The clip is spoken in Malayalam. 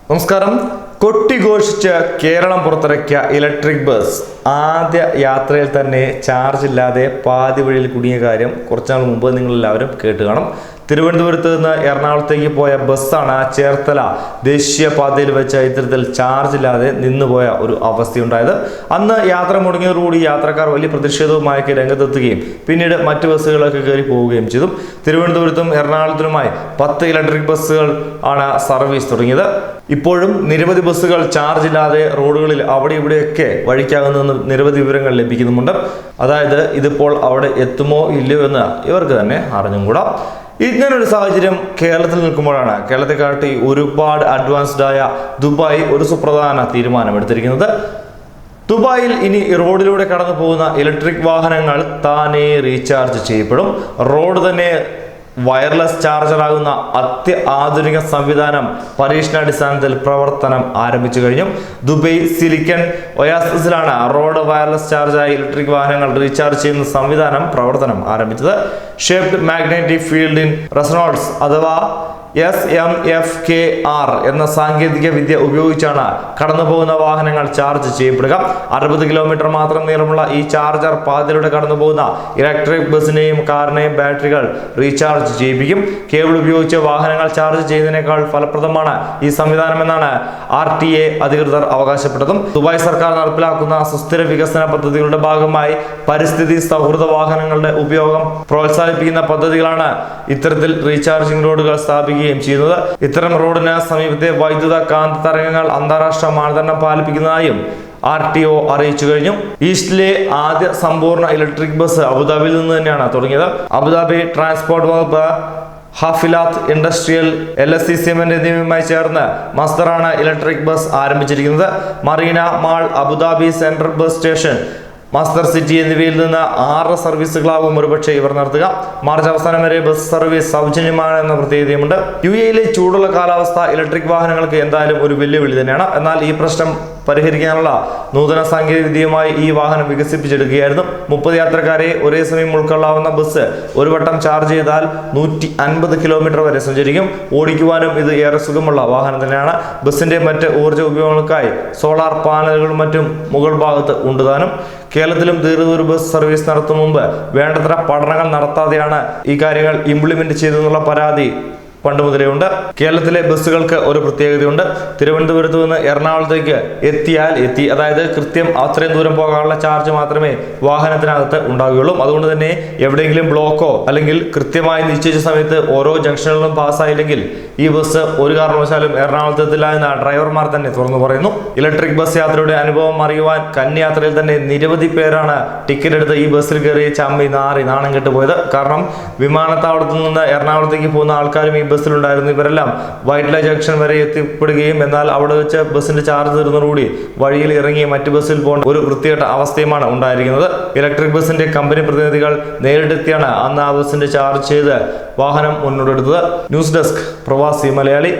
നമസ്കാരം. കൊട്ടിഘോഷിച്ച് കേരളം പുറത്തിറക്കിയ ഇലക്ട്രിക് ബസ് ആദ്യ യാത്രയിൽ തന്നെ ചാർജ് ഇല്ലാതെ പാതി വഴിയിൽ കുടുങ്ങിയ കാര്യം കുറച്ചുനാൾ മുമ്പ് നിങ്ങളെല്ലാവരും കേട്ട് കാണും. തിരുവനന്തപുരത്ത് നിന്ന് എറണാകുളത്തേക്ക് പോയ ബസ്സാണ് ചേർത്തല ദേശീയപാതയിൽ വെച്ച് ഇത്തരത്തിൽ ചാർജ് ഇല്ലാതെ നിന്നുപോയ ഒരു അവസ്ഥയുണ്ടായത്. അന്ന് യാത്ര മുടങ്ങിയതോടുകൂടി യാത്രക്കാർ വലിയ പ്രതിഷേധവുമായി രംഗത്തെത്തുകയും പിന്നീട് മറ്റ് ബസ്സുകളൊക്കെ കയറി പോവുകയും ചെയ്തു. തിരുവനന്തപുരത്തും എറണാകുളത്തുമായി 10 ഇലക്ട്രിക് ബസ്സുകൾ ആണ് സർവീസ് തുടങ്ങിയത്. ഇപ്പോഴും നിരവധി ബസ്സുകൾ ചാർജ് ഇല്ലാതെ റോഡുകളിൽ അവിടെ ഇവിടെയൊക്കെ വഴിക്കാകുന്ന നിരവധി വിവരങ്ങൾ ലഭിക്കുന്നുമുണ്ട്. അതായത് ഇതിപ്പോൾ അവിടെ എത്തുമോ ഇല്ലയോ എന്ന് ഇവർക്ക് തന്നെ അറിഞ്ഞുകൂടാ. ഇങ്ങനൊരു സാഹചര്യം കേരളത്തിൽ നിൽക്കുമ്പോഴാണ് കേരളത്തെ കാട്ടി ഒരുപാട് അഡ്വാൻസ്ഡ് ആയ ദുബായ് ഒരു സുപ്രധാന തീരുമാനമെടുത്തിരിക്കുന്നത്. ദുബായിൽ ഇനി റോഡിലൂടെ കടന്നു പോകുന്ന ഇലക്ട്രിക് വാഹനങ്ങൾ താനേ റീചാർജ് ചെയ്യപ്പെടും. റോഡ് തന്നെ വയർലെസ് ചാർജറാകുന്ന അത്യാധുനിക സംവിധാനം പരീക്ഷണാടിസ്ഥാനത്തിൽ പ്രവർത്തനം ആരംഭിച്ചു കഴിഞ്ഞു. ദുബായ് സിലിക്കൺ ഒയാസിസിലാണ് റോഡ് വയർലെസ് ചാർജായി ഇലക്ട്രിക് വാഹനങ്ങൾ റീചാർജ് ചെയ്യുന്ന സംവിധാനം പ്രവർത്തനം ആരംഭിച്ചത്. Shaped magnetic field in resonance അഥവാ SMFKR എന്ന സാങ്കേതിക വിദ്യ ഉപയോഗിച്ചാണ് കടന്നു പോകുന്ന വാഹനങ്ങൾ ചാർജ് ചെയ്യപ്പെടുക. 60 കിലോമീറ്റർ മാത്രം നീളമുള്ള ഈ ചാർജർ പാതയിലൂടെ കടന്നു പോകുന്ന ഇലക്ട്രിക് ബസിനെയും കാറിനെയും ബാറ്ററികൾ റീചാർജ് ചെയ്യിപ്പിക്കും. കേബിൾ ഉപയോഗിച്ച് വാഹനങ്ങൾ ചാർജ് ചെയ്യുന്നതിനേക്കാൾ ഫലപ്രദമാണ് ഈ സംവിധാനമെന്നാണ് RTA അധികൃതർ അവകാശപ്പെട്ടതും. ദുബായ് സർക്കാർ നടപ്പിലാക്കുന്ന സുസ്ഥിര വികസന പദ്ധതികളുടെ ഭാഗമായി പരിസ്ഥിതി സൗഹൃദ വാഹനങ്ങളുടെ ഉപയോഗം പ്രോത്സാഹിപ്പിക്കുന്ന പദ്ധതികളാണ് ഇത്തരത്തിൽ റീചാർജിംഗ് റോഡുകൾ സ്ഥാപിക്കുകയും ചെയ്യുന്നത്. ഇത്തരം റോഡിന് സമീപത്തെ വൈദ്യുത കാന്ത തരംഗങ്ങൾ അന്താരാഷ്ട്ര മാനദണ്ഡം പാലിപ്പിക്കുന്നതായും RTO അറിയിച്ചു കഴിഞ്ഞു. ഈസ്റ്റിലെ ആദ്യ സമ്പൂർണ്ണ ഇലക്ട്രിക് ബസ് അബുദാബിയിൽ നിന്ന് തന്നെയാണ് തുടങ്ങിയത്. അബുദാബി ട്രാൻസ്പോർട്ട് വകുപ്പ്, ഹഫിലാത്ത് ഇൻഡസ്ട്രിയൽ, LSC സിമന്റ് എന്നിവയുമായി ചേർന്ന് മസ്ദറാണ് ഇലക്ട്രിക് ബസ് ആരംഭിച്ചിരിക്കുന്നത്. Marina mall, Abu Dhabi central bus station, Masdar city എന്നിവയിൽ നിന്ന് 6 സർവീസുകളാവും ഒരുപക്ഷെ ഇവർ നടത്തുക. മാർച്ച് അവസാനം വരെ ബസ് സർവീസ് സൗജന്യമാണ് എന്ന പ്രത്യേകതയുമുണ്ട്. UAE ചൂടുള്ള കാലാവസ്ഥ ഇലക്ട്രിക് വാഹനങ്ങൾക്ക് എന്തായാലും ഒരു വെല്ലുവിളി തന്നെയാണ്. എന്നാൽ ഈ പ്രശ്നം പരിഹരിക്കാനുള്ള നൂതന സാങ്കേതിക വിദ്യയുമായി ഈ വാഹനം വികസിപ്പിച്ചെടുക്കുകയായിരുന്നു. 30 യാത്രക്കാരെ ഒരേ സമയം ഉൾക്കൊള്ളാവുന്ന ബസ് ഒരു വട്ടം ചാർജ് ചെയ്താൽ 150 കിലോമീറ്റർ വരെ സഞ്ചരിക്കും. ഓടിക്കുവാനും ഇത് ഏറെ സുഖമുള്ള വാഹനം തന്നെയാണ്. ബസിന്റെ മറ്റ് ഊർജ്ജ ഉപയോഗങ്ങൾക്കായി സോളാർ പാനലുകളും മറ്റും മുകൾ ഭാഗത്ത് ഉണ്ടുതാനും. കേരളത്തിലും ദീർഘദൂര ബസ് സർവീസ് നടത്തും മുമ്പ് വേണ്ടത്ര പഠനങ്ങൾ നടത്താതെയാണ് ഈ കാര്യങ്ങൾ ഇംപ്ലിമെന്റ് ചെയ്തെന്നുള്ള പരാതി പണ്ട് മുതലേ ഉണ്ട്. കേരളത്തിലെ ബസ്സുകൾക്ക് ഒരു പ്രത്യേകതയുണ്ട്. തിരുവനന്തപുരത്ത് നിന്ന് എറണാകുളത്തേക്ക് എത്തിയാൽ എത്തി, അതായത് കൃത്യം അത്രയും ദൂരം പോകാനുള്ള ചാർജ് മാത്രമേ വാഹനത്തിനകത്ത് ഉണ്ടാവുകയുള്ളൂ. അതുകൊണ്ട് തന്നെ എവിടെയെങ്കിലും ബ്ലോക്കോ അല്ലെങ്കിൽ കൃത്യമായി നിശ്ചയിച്ച സമയത്ത് ഓരോ ജംഗ്ഷനുകളിലും പാസ്സായില്ലെങ്കിൽ ഈ ബസ് ഒരു കാരണവശാലും എറണാകുളത്ത് എത്തില്ല എന്ന് ഡ്രൈവർമാർ തന്നെ തുറന്നു പറയുന്നു. ഇലക്ട്രിക് ബസ് യാത്രയുടെ അനുഭവം അറിയുവാൻ കന്യാത്രയിൽ തന്നെ നിരവധി പേരാണ് ടിക്കറ്റ് എടുത്ത് ഈ ബസ്സിൽ കയറി ചമ്മി നാറി നാണം കെട്ടുപോയത്. കാരണം വിമാനത്താവളത്തിൽ നിന്ന് എറണാകുളത്തേക്ക് പോകുന്ന ആൾക്കാരും ഈ ബസ്സിലുണ്ടായിരുന്നു. ഇവരെല്ലാം വൈറ്റ്ല ജംഗ്ഷൻ വരെ എത്തിപ്പെടുകയും എന്നാൽ അവിടെ വെച്ച് ബസ്സിന്റെ ചാർജ് തീർന്നതോടുകൂടി വഴിയിൽ ഇറങ്ങി മറ്റു ബസ്സിൽ പോകേണ്ട ഒരു വൃത്തികെട്ട അവസ്ഥയുമാണ് ഉണ്ടായിരിക്കുന്നത്. ഇലക്ട്രിക് ബസിന്റെ കമ്പനി പ്രതിനിധികൾ നേരിട്ടെത്തിയാണ് അന്ന് ആ ബസിന്റെ ചാർജ് ചെയ്ത് വാഹനം മുന്നോട്ടെടുത്തത്. ന്യൂസ് ഡെസ്ക് പ്രവാസി മലയാളി.